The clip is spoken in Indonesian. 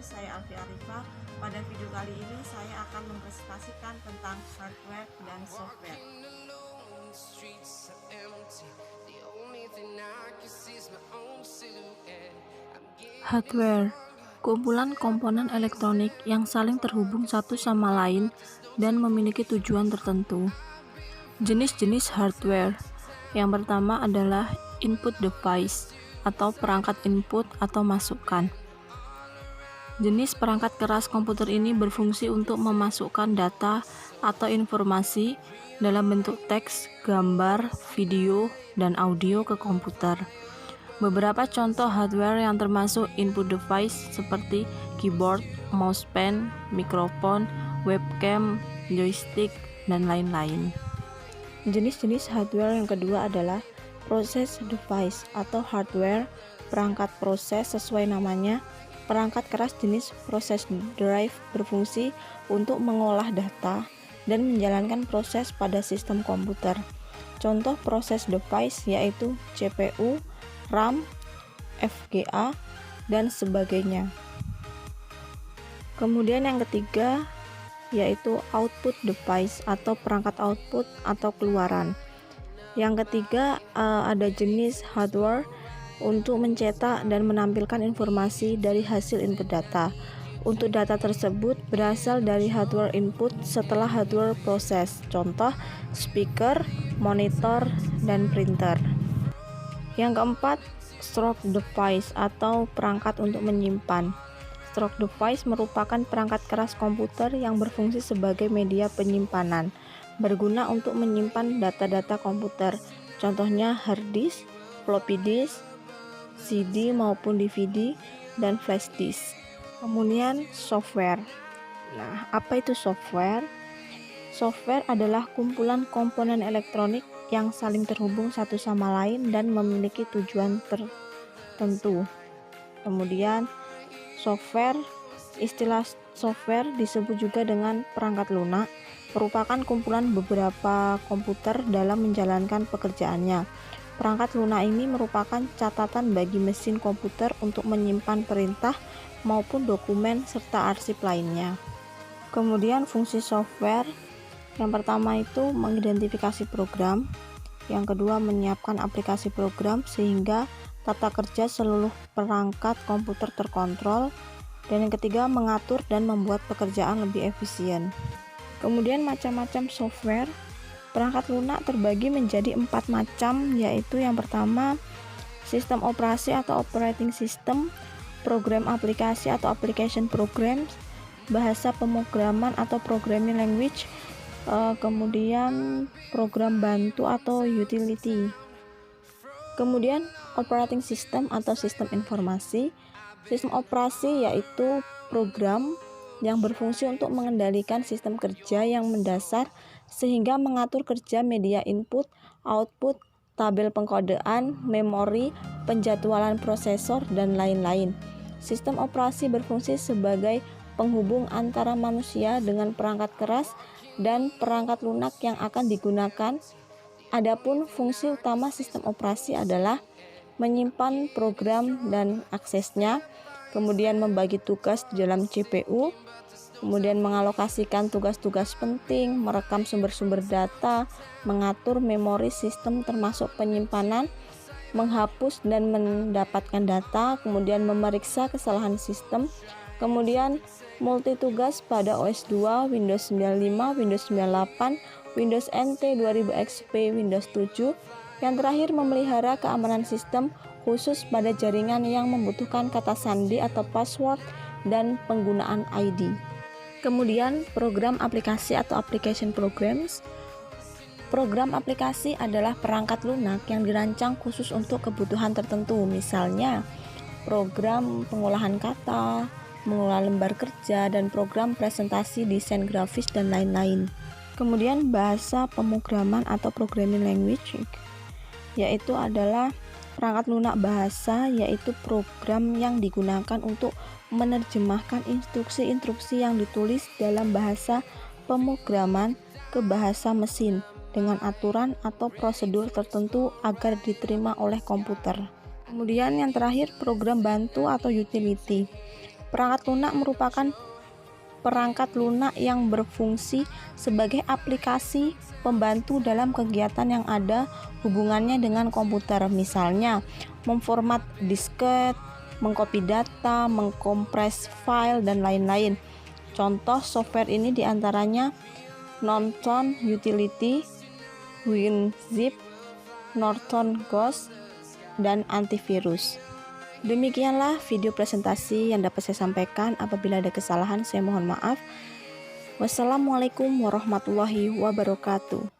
saya Alfi Arifa. Pada video kali ini saya akan mempresentasikan tentang hardware dan software. Hardware, kumpulan komponen elektronik yang saling terhubung satu sama lain dan memiliki tujuan tertentu. Jenis-jenis hardware. Yang pertama adalah input device atau perangkat input atau masukan. Jenis perangkat keras komputer ini berfungsi untuk memasukkan data atau informasi dalam bentuk teks, gambar, video, dan audio ke komputer. Beberapa contoh hardware yang termasuk input device seperti keyboard, mousepad, mikrofon, webcam, joystick, dan lain-lain. Jenis-jenis hardware yang kedua adalah process device atau hardware perangkat proses sesuai namanya. Perangkat keras jenis process drive berfungsi untuk mengolah data dan menjalankan proses pada sistem komputer. Contoh process device yaitu CPU, RAM, FGA, dan sebagainya. Kemudian yang ketiga yaitu output device atau perangkat output atau keluaran. Yang ketiga ada jenis hardware untuk mencetak dan menampilkan informasi dari hasil input data. Untuk data tersebut berasal dari hardware input setelah hardware proses. Contoh speaker, monitor, dan printer. Yang keempat, stroke device atau perangkat untuk menyimpan. Stroke device merupakan perangkat keras komputer yang berfungsi sebagai media penyimpanan, berguna untuk menyimpan data-data komputer. Contohnya hard disk, floppy disk, CD maupun DVD, dan flash disk. Kemudian software. Nah, apa itu software? Software adalah kumpulan komponen elektronik yang saling terhubung satu sama lain dan memiliki tujuan tertentu. Kemudian software, istilah software disebut juga dengan perangkat lunak, merupakan kumpulan beberapa komputer dalam menjalankan pekerjaannya. Perangkat lunak ini merupakan catatan bagi mesin komputer untuk menyimpan perintah maupun dokumen serta arsip lainnya. Kemudian fungsi software, yang pertama itu mengidentifikasi program, yang kedua menyiapkan aplikasi program sehingga tata kerja seluruh perangkat komputer terkontrol, dan yang ketiga mengatur dan membuat pekerjaan lebih efisien. Kemudian macam-macam software. Perangkat lunak terbagi menjadi 4 macam, yaitu yang pertama sistem operasi atau operating system, program aplikasi atau application programs, bahasa pemrograman atau programming language, kemudian program bantu atau utility. Kemudian operating system atau sistem informasi. Sistem operasi yaitu program yang berfungsi untuk mengendalikan sistem kerja yang mendasar sehingga mengatur kerja media input, output, tabel pengkodean, memori, penjadwalan prosesor, dan lain-lain. Sistem operasi berfungsi sebagai penghubung antara manusia dengan perangkat keras dan perangkat lunak yang akan digunakan. Adapun fungsi utama sistem operasi adalah menyimpan program dan aksesnya, kemudian membagi tugas di dalam CPU, kemudian mengalokasikan tugas-tugas penting, merekam sumber-sumber data, mengatur memori sistem termasuk penyimpanan, menghapus dan mendapatkan data, kemudian memeriksa kesalahan sistem, kemudian multitugas pada OS 2, Windows 95, Windows 98, Windows NT 2000 XP, Windows 7, yang terakhir memelihara keamanan sistem khusus pada jaringan yang membutuhkan kata sandi atau password dan penggunaan ID. Kemudian program aplikasi atau application programs. Program aplikasi adalah perangkat lunak yang dirancang khusus untuk kebutuhan tertentu, misalnya program pengolahan kata, mengolah lembar kerja, dan program presentasi, desain grafis, dan lain-lain. Kemudian bahasa pemrograman atau programming language, yaitu adalah perangkat lunak bahasa, yaitu program yang digunakan untuk menerjemahkan instruksi-instruksi yang ditulis dalam bahasa pemrograman ke bahasa mesin dengan aturan atau prosedur tertentu agar diterima oleh komputer. Kemudian yang terakhir program bantu atau utility. Perangkat lunak merupakan perangkat lunak yang berfungsi sebagai aplikasi pembantu dalam kegiatan yang ada hubungannya dengan komputer, misalnya memformat disket, mengcopy data, mengkompres file, dan lain-lain. Contoh software ini diantaranya Norton Utility, WinZip, Norton Ghost, dan antivirus. Demikianlah video presentasi yang dapat saya sampaikan. Apabila ada kesalahan, saya mohon maaf. Wassalamualaikum warahmatullahi wabarakatuh.